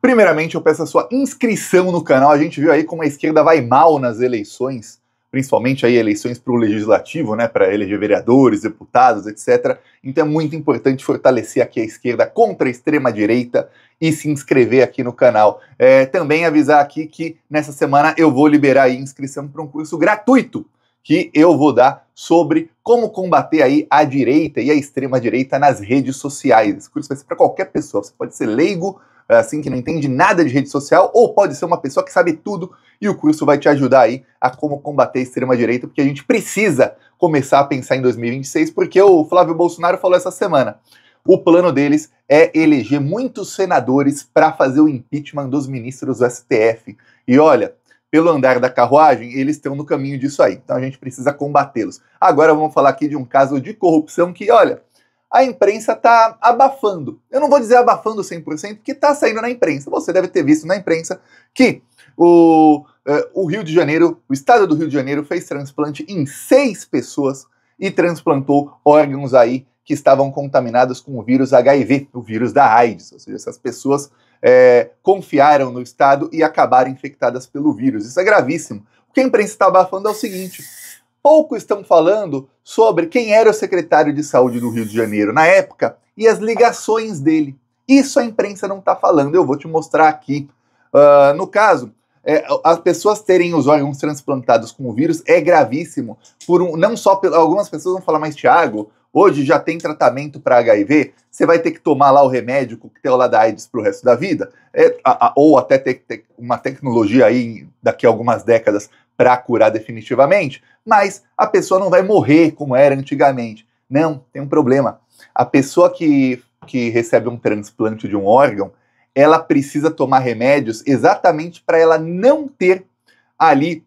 Primeiramente, eu peço a sua inscrição no canal. A gente viu aí como a esquerda vai mal nas eleições, principalmente aí eleições para o legislativo, né, para eleger vereadores, deputados, etc. Então é muito importante fortalecer aqui a esquerda contra a extrema-direita e se inscrever aqui no canal. Também avisar aqui que nessa semana eu vou liberar aí inscrição para um curso gratuito que eu vou dar sobre como combater aí a direita e a extrema-direita nas redes sociais. Esse curso vai ser para qualquer pessoa, você pode ser leigo, assim, que não entende nada de rede social, ou pode ser uma pessoa que sabe tudo e o curso vai te ajudar aí a como combater a extrema-direita, porque a gente precisa começar a pensar em 2026, porque o Flávio Bolsonaro falou essa semana, o plano deles é eleger muitos senadores para fazer o impeachment dos ministros do STF. E olha, pelo andar da carruagem, eles estão no caminho disso aí, então a gente precisa combatê-los. Agora vamos falar aqui de um caso de corrupção que, olha, a imprensa está abafando. Eu não vou dizer abafando 100%, porque está saindo na imprensa. Você deve ter visto na imprensa que o Rio de Janeiro, o estado do Rio de Janeiro, fez transplante em 6 pessoas e transplantou órgãos aí que estavam contaminados com o vírus HIV, o vírus da AIDS. Ou seja, essas pessoas confiaram no estado e acabaram infectadas pelo vírus. Isso é gravíssimo. O que a imprensa está abafando é o seguinte: pouco estão falando sobre quem era o secretário de saúde do Rio de Janeiro na época e as ligações dele. Isso a imprensa não está falando, eu vou te mostrar aqui. No caso, as pessoas terem os órgãos transplantados com o vírus é gravíssimo. Não só algumas pessoas vão falar, mas Thiago, hoje já tem tratamento para HIV, você vai ter que tomar lá o remédio coquetel lá da AIDS para o resto da vida, ou até ter uma tecnologia aí daqui a algumas décadas para curar definitivamente, mas a pessoa não vai morrer como era antigamente. Não, tem um problema. A pessoa que recebe um transplante de um órgão, ela precisa tomar remédios exatamente para ela não ter ali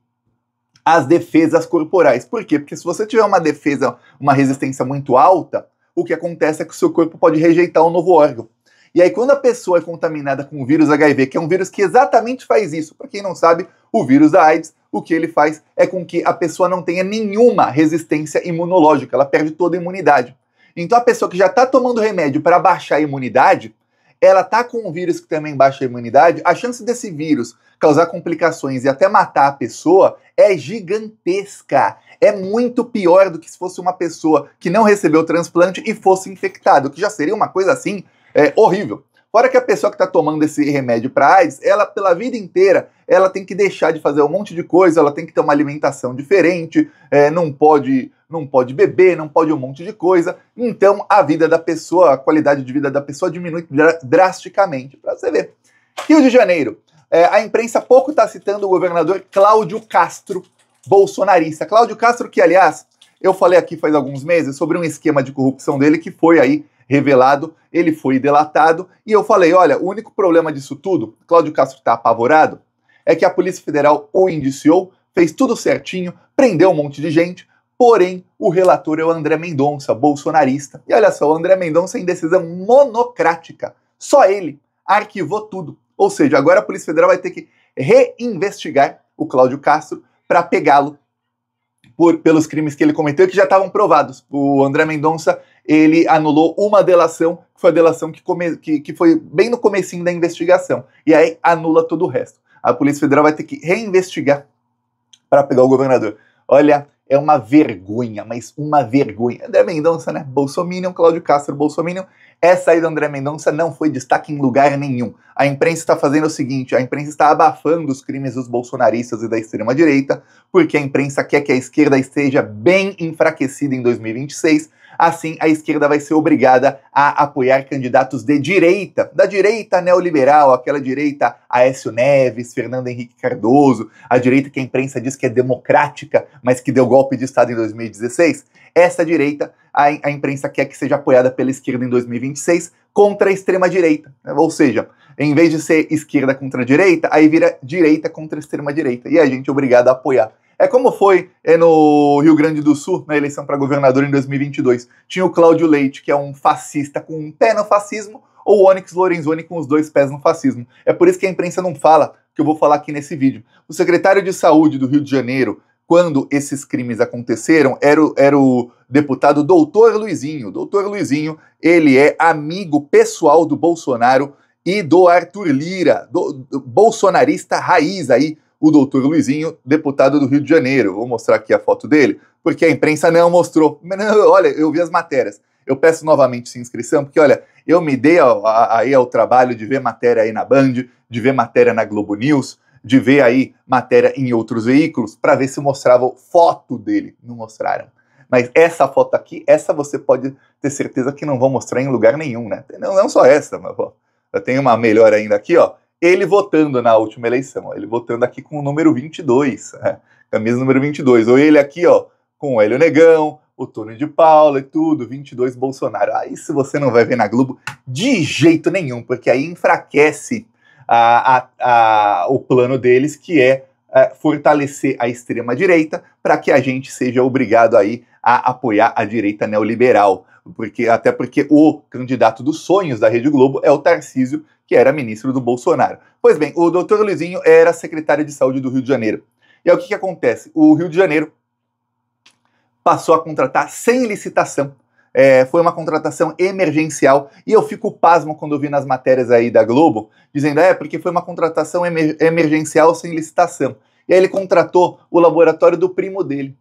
as defesas corporais. Por quê? Porque se você tiver uma resistência muito alta, o que acontece é que o seu corpo pode rejeitar um novo órgão. E aí, quando a pessoa é contaminada com o vírus HIV, que é um vírus que exatamente faz isso, para quem não sabe, o vírus da AIDS, o que ele faz é com que a pessoa não tenha nenhuma resistência imunológica, ela perde toda a imunidade. Então, a pessoa que já está tomando remédio para baixar a imunidade, ela está com um vírus que também baixa a imunidade, a chance desse vírus causar complicações e até matar a pessoa é gigantesca. É muito pior do que se fosse uma pessoa que não recebeu o transplante e fosse infectada, o que já seria uma coisa assim horrível. Fora que a pessoa que está tomando esse remédio para AIDS, ela pela vida inteira, ela tem que deixar de fazer um monte de coisa, ela tem que ter uma alimentação diferente, não pode beber, não pode um monte de coisa. Então a vida da pessoa, a qualidade de vida da pessoa diminui drasticamente. Para você ver. Rio de Janeiro, a imprensa pouco está citando o governador Cláudio Castro, bolsonarista. Cláudio Castro que, aliás, eu falei aqui faz alguns meses sobre um esquema de corrupção dele que foi aí revelado, ele foi delatado, e eu falei, olha, o único problema disso tudo, Cláudio Castro está apavorado, é que a Polícia Federal o indiciou, fez tudo certinho, prendeu um monte de gente, porém, o relator é o André Mendonça, bolsonarista. E olha só, o André Mendonça em decisão monocrática, só ele arquivou tudo. Ou seja, agora a Polícia Federal vai ter que reinvestigar o Cláudio Castro para pegá-lo pelos crimes que ele cometeu, que já estavam provados. O André Mendonça, ele anulou uma delação, que foi a delação que foi bem no comecinho da investigação. E aí anula todo o resto. A Polícia Federal vai ter que reinvestigar para pegar o governador. Olha, é uma vergonha, mas uma vergonha. André Mendonça, né? Bolsominion, Cláudio Castro, Bolsominion. Essa aí do André Mendonça não foi destaque em lugar nenhum. A imprensa está fazendo o seguinte, a imprensa está abafando os crimes dos bolsonaristas e da extrema-direita, porque a imprensa quer que a esquerda esteja bem enfraquecida em 2026, assim a esquerda vai ser obrigada a apoiar candidatos de direita, da direita neoliberal, aquela direita Aécio Neves, Fernando Henrique Cardoso, a direita que a imprensa diz que é democrática, mas que deu golpe de Estado em 2016. Essa direita, a imprensa quer que seja apoiada pela esquerda em 2026 contra a extrema-direita. Ou seja, em vez de ser esquerda contra a direita, aí vira direita contra a extrema-direita. E a gente é obrigado a apoiar. É como foi no Rio Grande do Sul, na eleição para governador em 2022. Tinha o Cláudio Leite, que é um fascista com um pé no fascismo, ou o Onyx Lorenzoni com os 2 pés no fascismo. É por isso que a imprensa não fala, que eu vou falar aqui nesse vídeo. O secretário de Saúde do Rio de Janeiro, quando esses crimes aconteceram, era o deputado Doutor Luizinho. Doutor Luizinho, ele é amigo pessoal do Bolsonaro e do Arthur Lira, do bolsonarista raiz aí, o doutor Luizinho, deputado do Rio de Janeiro. Vou mostrar aqui a foto dele, porque a imprensa não mostrou. Não, olha, eu vi as matérias. Eu peço novamente sua inscrição, porque, olha, eu me dei aí ao trabalho de ver matéria aí na Band, de ver matéria na Globo News, de ver aí matéria em outros veículos, para ver se mostravam foto dele. Não mostraram. Mas essa foto aqui, essa você pode ter certeza que não vão mostrar em lugar nenhum, né? Não só essa, mas ó, eu tenho uma melhor ainda aqui, ó. Ele votando na última eleição, ó, ele votando aqui com o número 22, né? Camisa número 22. Ou ele aqui, ó, com o Hélio Negão, o Tony de Paula e tudo, 22 Bolsonaro. Aí se você não vai ver na Globo de jeito nenhum, porque aí enfraquece o plano deles, que é fortalecer a extrema-direita para que a gente seja obrigado aí a apoiar a direita neoliberal. Até porque o candidato dos sonhos da Rede Globo é o Tarcísio, que era ministro do Bolsonaro. Pois bem, o doutor Luizinho era secretário de saúde do Rio de Janeiro. E aí o que acontece? O Rio de Janeiro passou a contratar sem licitação. Foi uma contratação emergencial, e eu fico pasmo quando eu vi nas matérias aí da Globo, dizendo, porque foi uma contratação emergencial sem licitação. E aí ele contratou o laboratório do primo dele.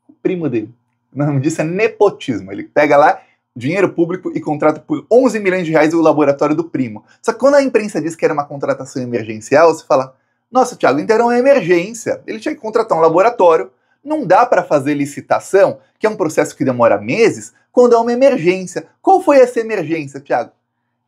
O primo dele. O nome disso é nepotismo. Ele pega lá dinheiro público e contrata por 11 milhões de reais o laboratório do primo. Só que quando a imprensa diz que era uma contratação emergencial, você fala, nossa, Thiago, então era uma emergência. Ele tinha que contratar um laboratório. Não dá para fazer licitação, que é um processo que demora meses, quando é uma emergência. Qual foi essa emergência, Thiago?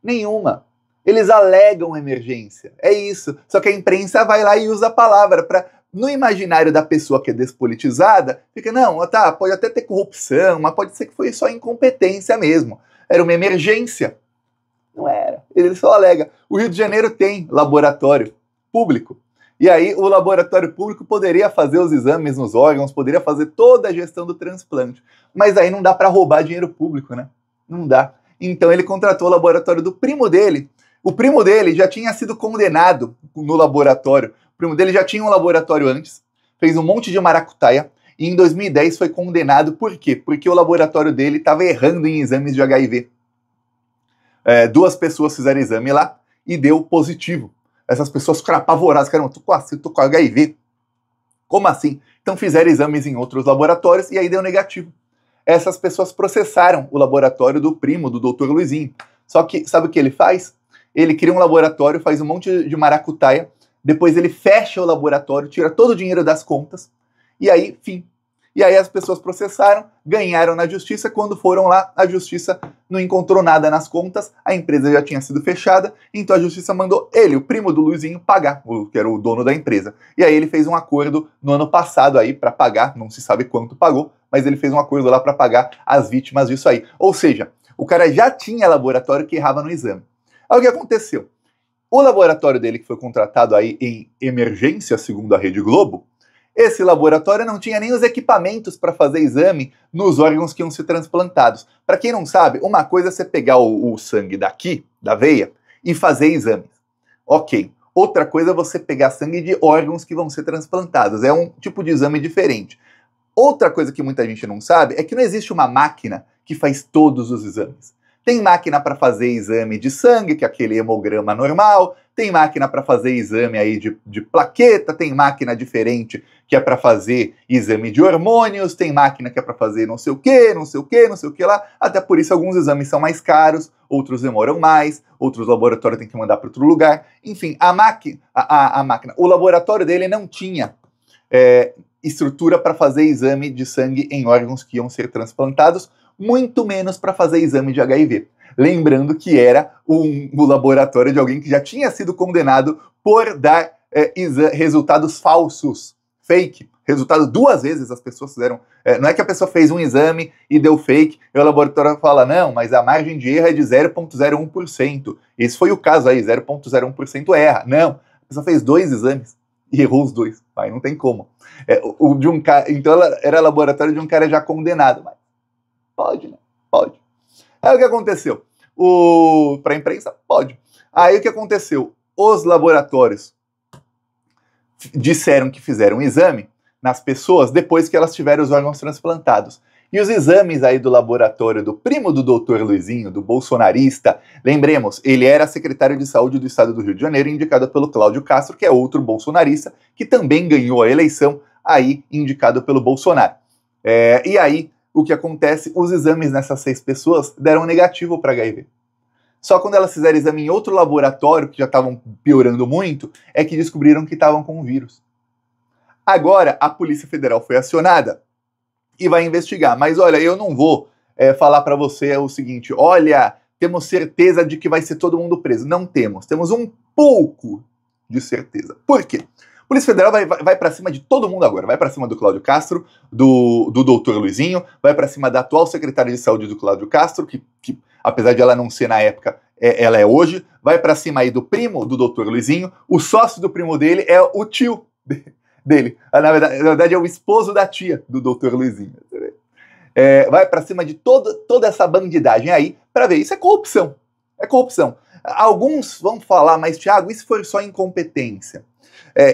Nenhuma. Eles alegam emergência. É isso. Só que a imprensa vai lá e usa a palavra para, no imaginário da pessoa que é despolitizada, fica, não, tá, pode até ter corrupção, mas pode ser que foi só incompetência mesmo. Era uma emergência. Não era. Ele só alega. O Rio de Janeiro tem laboratório público. E aí o laboratório público poderia fazer os exames nos órgãos, poderia fazer toda a gestão do transplante. Mas aí não dá para roubar dinheiro público, né? Não dá. Então ele contratou o laboratório do primo dele. O primo dele já tinha sido condenado no laboratório. O primo dele já tinha um laboratório antes, fez um monte de maracutaia, e em 2010 foi condenado. Por quê? Porque o laboratório dele estava errando em exames de HIV. 2 pessoas fizeram exame lá e deu positivo. Essas pessoas ficaram apavoradas, caramba, tô com HIV. Como assim? Então fizeram exames em outros laboratórios e aí deu negativo. Essas pessoas processaram o laboratório do primo, do doutor Luizinho. Só que, sabe o que ele faz? Ele cria um laboratório, faz um monte de maracutaia, depois ele fecha o laboratório, tira todo o dinheiro das contas, e aí, fim. E aí as pessoas processaram, ganharam na justiça. Quando foram lá, a justiça não encontrou nada nas contas, a empresa já tinha sido fechada, então a justiça mandou ele, o primo do Luizinho, pagar, que era o dono da empresa. E aí ele fez um acordo no ano passado aí para pagar, não se sabe quanto pagou, mas ele fez um acordo lá para pagar as vítimas disso aí. Ou seja, o cara já tinha laboratório que errava no exame. Aí o que aconteceu? O laboratório dele, que foi contratado aí em emergência, segundo a Rede Globo, esse laboratório não tinha nem os equipamentos para fazer exame nos órgãos que iam ser transplantados. Para quem não sabe, uma coisa é você pegar o sangue daqui, da veia, e fazer exames. Ok. Outra coisa é você pegar sangue de órgãos que vão ser transplantados. É um tipo de exame diferente. Outra coisa que muita gente não sabe é que não existe uma máquina que faz todos os exames. Tem máquina para fazer exame de sangue, que é aquele hemograma normal, tem máquina para fazer exame aí de plaqueta, tem máquina diferente que é para fazer exame de hormônios, tem máquina que é para fazer não sei o que, não sei o que, não sei o que lá. Até por isso alguns exames são mais caros, outros demoram mais, outros laboratórios têm que mandar para outro lugar. Enfim, a máquina, o laboratório dele não tinha estrutura para fazer exame de sangue em órgãos que iam ser transplantados, muito menos para fazer exame de HIV. Lembrando que era o laboratório de alguém que já tinha sido condenado por dar resultados falsos, fake. Resultado 2 vezes as pessoas fizeram. Não é que a pessoa fez um exame e deu fake, e o laboratório fala, não, mas a margem de erro é de 0,01%. Esse foi o caso aí, 0,01% erra. Não, a pessoa fez 2 exames e errou os 2. Aí não tem como. Então ela era laboratório de um cara já condenado. Mas pode, né? Pode. Aí o que aconteceu? Para a imprensa, pode. Aí o que aconteceu? Os laboratórios disseram que fizeram um exame nas pessoas depois que elas tiveram os órgãos transplantados. E os exames aí do laboratório do primo do doutor Luizinho, do bolsonarista, lembremos, ele era secretário de saúde do estado do Rio de Janeiro, indicado pelo Cláudio Castro, que é outro bolsonarista, que também ganhou a eleição, aí indicado pelo Bolsonaro. E aí, o que acontece? Os exames nessas 6 pessoas deram negativo para HIV. Só quando elas fizeram exame em outro laboratório, que já estavam piorando muito, é que descobriram que estavam com o vírus. Agora, a Polícia Federal foi acionada e vai investigar. Mas olha, eu não vou falar para você o seguinte, olha, temos certeza de que vai ser todo mundo preso. Não temos. Temos um pouco de certeza. Por quê? A Polícia Federal vai para cima de todo mundo agora. Vai para cima do Cláudio Castro, do doutor Luizinho, vai para cima da atual secretária de saúde do Cláudio Castro, que apesar de ela não ser na época, ela é hoje. Vai para cima aí do primo do doutor Luizinho. O sócio do primo dele é o tio dele. Na verdade é o esposo da tia do doutor Luizinho. Vai para cima de toda essa bandidagem aí para ver. Isso é corrupção. É corrupção. Alguns vão falar, mas Thiago, isso foi só incompetência.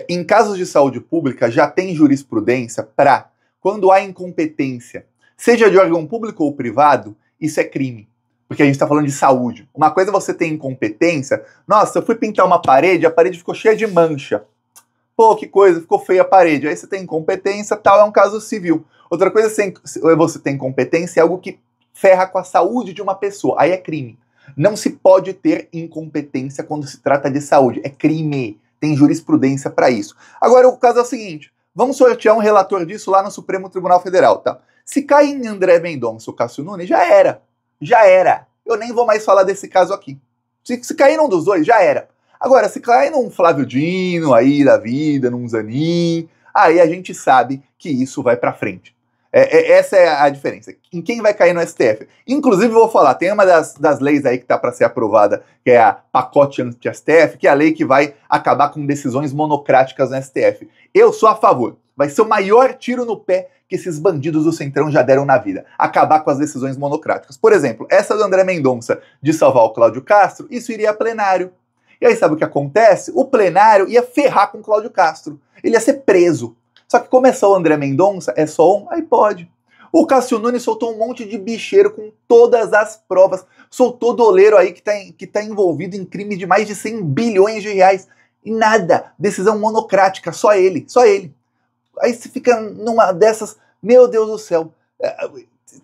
Em casos de saúde pública já tem jurisprudência para, quando há incompetência, seja de órgão público ou privado, isso é crime. Porque a gente está falando de saúde. Uma coisa é você ter incompetência. Nossa, eu fui pintar uma parede, a parede ficou cheia de mancha. Pô, que coisa, ficou feia a parede. Aí você tem incompetência, tal, é um caso civil. Outra coisa é você ter incompetência, é algo que ferra com a saúde de uma pessoa. Aí é crime. Não se pode ter incompetência quando se trata de saúde. É crime. Tem jurisprudência para isso. Agora, o caso é o seguinte. Vamos sortear um relator disso lá no Supremo Tribunal Federal, tá? Se cai em André Mendonça ou Cássio Nunes, já era. Já era. Eu nem vou mais falar desse caso aqui. Se cair num dos dois, já era. Agora, se cair num Flávio Dino aí da vida, num Zanin, aí a gente sabe que isso vai pra frente. Essa é a diferença. Em quem vai cair no STF? Inclusive, vou falar, tem uma das leis aí que tá para ser aprovada, que é a pacote anti-STF, que é a lei que vai acabar com decisões monocráticas no STF. Eu sou a favor. Vai ser o maior tiro no pé que esses bandidos do Centrão já deram na vida. Acabar com as decisões monocráticas. Por exemplo, essa do André Mendonça de salvar o Cláudio Castro, isso iria a plenário. E aí sabe o que acontece? O plenário ia ferrar com o Cláudio Castro. Ele ia ser preso. Só que como é só o André Mendonça, é só um, aí pode. O Cássio Nunes soltou um monte de bicheiro com todas as provas. Soltou doleiro aí que tá envolvido em crimes de mais de 100 bilhões de reais. E nada. Decisão monocrática. Só ele. Só ele. Aí você fica numa dessas, meu Deus do céu.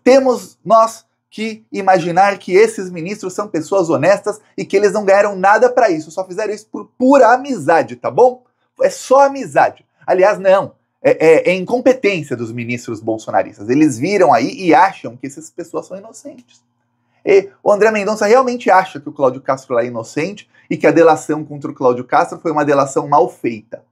Temos nós que imaginar que esses ministros são pessoas honestas e que eles não ganharam nada para isso. Só fizeram isso por pura amizade, tá bom? É só amizade. Aliás, não. É incompetência dos ministros bolsonaristas. Eles viram aí e acham que essas pessoas são inocentes. E o André Mendonça realmente acha que o Cláudio Castro é inocente e que a delação contra o Cláudio Castro foi uma delação mal feita.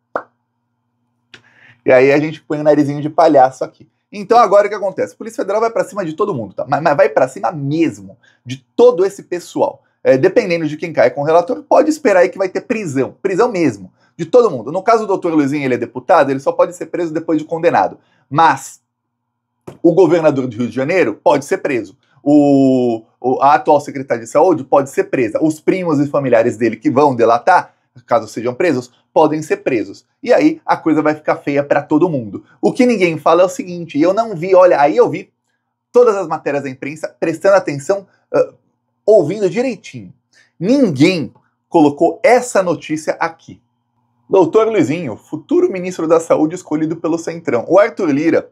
E aí a gente põe o narizinho de palhaço aqui. Então agora o que acontece? A Polícia Federal vai pra cima de todo mundo, tá? Mas vai pra cima mesmo de todo esse pessoal. Dependendo de quem cai com o relator, pode esperar aí que vai ter prisão. Prisão mesmo. De todo mundo. No caso do doutor Luizinho, ele é deputado, ele só pode ser preso depois de condenado. Mas o governador do Rio de Janeiro pode ser preso. A atual secretária de saúde pode ser presa. Os primos e familiares dele que vão delatar, caso sejam presos, podem ser presos. E aí a coisa vai ficar feia para todo mundo. O que ninguém fala é o seguinte, e eu não vi, olha, aí eu vi todas as matérias da imprensa prestando atenção, ouvindo direitinho. Ninguém colocou essa notícia aqui. Doutor Luizinho, futuro ministro da Saúde escolhido pelo Centrão. O Arthur Lira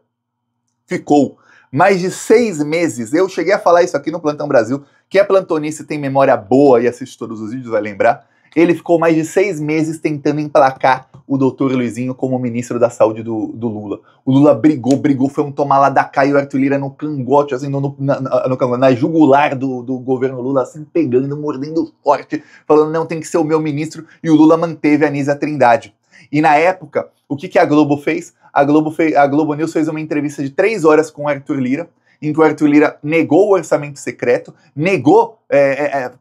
ficou mais de 6 meses, eu cheguei a falar isso aqui no Plantão Brasil, que é plantonista e tem memória boa e assiste todos os vídeos, vai lembrar. Ele ficou mais de 6 meses tentando emplacar o doutor Luizinho como ministro da Saúde do Lula. O Lula brigou, foi um tomar lá da cá e o Arthur Lira no cangote, assim, na jugular do governo Lula, assim, pegando, mordendo forte, falando, não, tem que ser o meu ministro, e o Lula manteve a Anísia Trindade. E na época, o que a Globo fez? A Globo News fez uma entrevista de 3 horas com o Arthur Lira, em que o Arthur Lira negou o orçamento secreto,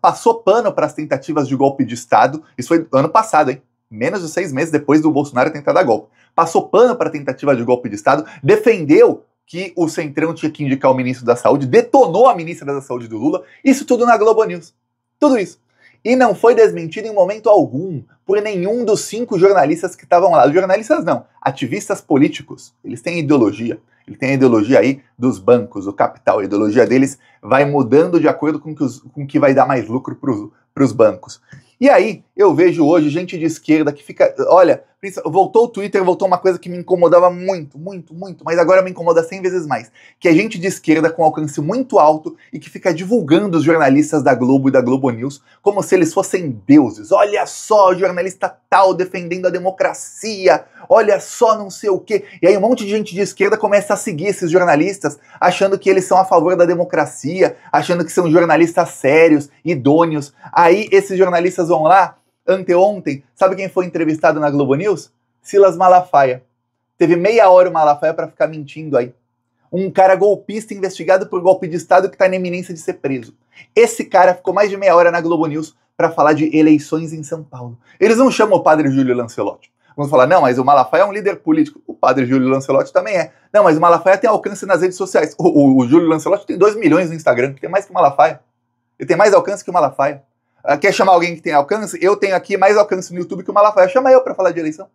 passou pano para as tentativas de golpe de Estado. Isso foi ano passado, hein? Menos de 6 meses depois do Bolsonaro tentar dar golpe. Passou pano para a tentativa de golpe de Estado, defendeu que o Centrão tinha que indicar o ministro da Saúde, detonou a ministra da Saúde do Lula. Isso tudo na Globo News. Tudo isso. E não foi desmentido em momento algum por nenhum dos 5 jornalistas que estavam lá. Jornalistas não, ativistas políticos. Eles têm ideologia. Ele tem a ideologia aí dos bancos, o capital. A ideologia deles vai mudando de acordo com o que vai dar mais lucro para os bancos. E aí, eu vejo hoje gente de esquerda que fica... Olha, voltou o Twitter, voltou uma coisa que me incomodava muito, mas agora me incomoda 100 vezes mais. Que é gente de esquerda com alcance muito alto e que fica divulgando os jornalistas da Globo e da Globo News como se eles fossem deuses. Olha só, o jornalista tal defendendo a democracia, olha só não sei o quê. E aí um monte de gente de esquerda começa a seguir esses jornalistas, achando que eles são a favor da democracia, achando que são jornalistas sérios, idôneos. Aí esses jornalistas vão lá, anteontem, sabe quem foi entrevistado na Globo News? Silas Malafaia. Teve meia hora o Malafaia para ficar mentindo aí. Um cara golpista investigado por golpe de Estado que está na iminência de ser preso. Esse cara ficou mais de meia hora na Globo News para falar de eleições em São Paulo. Eles não chamam o padre Júlio Lancelotti. Vamos falar, não, mas o Malafaia é um líder político. O padre Júlio Lancelotti também é. Não, mas o Malafaia tem alcance nas redes sociais. O Júlio Lancelotti tem 2 milhões no Instagram, que tem mais que o Malafaia. Ele tem mais alcance que o Malafaia. Quer chamar alguém que tem alcance? Eu tenho aqui mais alcance no YouTube que o Malafaia. Chama eu para falar de eleição.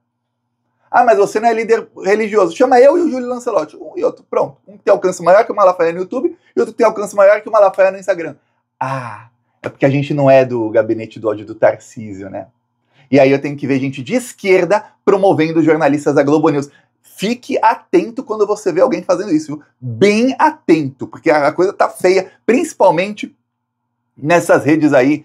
Ah, mas você não é líder religioso. Chama eu e o Júlio Lancelotti. Um e outro, pronto. Um que tem alcance maior que o Malafaia no YouTube e outro que tem alcance maior que o Malafaia no Instagram. Ah, é porque a gente não é do gabinete do ódio do Tarcísio, né? E aí eu tenho que ver gente de esquerda promovendo jornalistas da Globo News. Fique atento quando você vê alguém fazendo isso, viu? Bem atento, porque a coisa tá feia, principalmente nessas redes aí,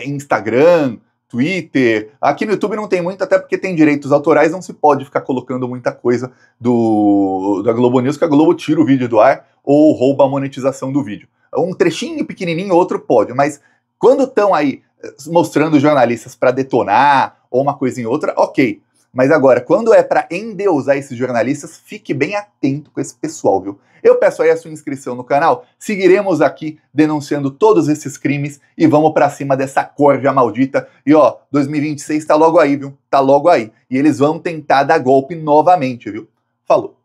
Instagram, Twitter. Aqui no YouTube não tem muito, até porque tem direitos autorais, não se pode ficar colocando muita coisa da Globo News, que a Globo tira o vídeo do ar ou rouba a monetização do vídeo. Um trechinho pequenininho, outro pode, mas quando estão aí mostrando jornalistas para detonar ou uma coisa em outra, ok. Mas agora, quando é para endeusar esses jornalistas, fique bem atento com esse pessoal, viu? Eu peço aí a sua inscrição no canal, seguiremos aqui denunciando todos esses crimes e vamos pra cima dessa corja maldita. E ó, 2026 tá logo aí, viu? Tá logo aí. E eles vão tentar dar golpe novamente, viu? Falou!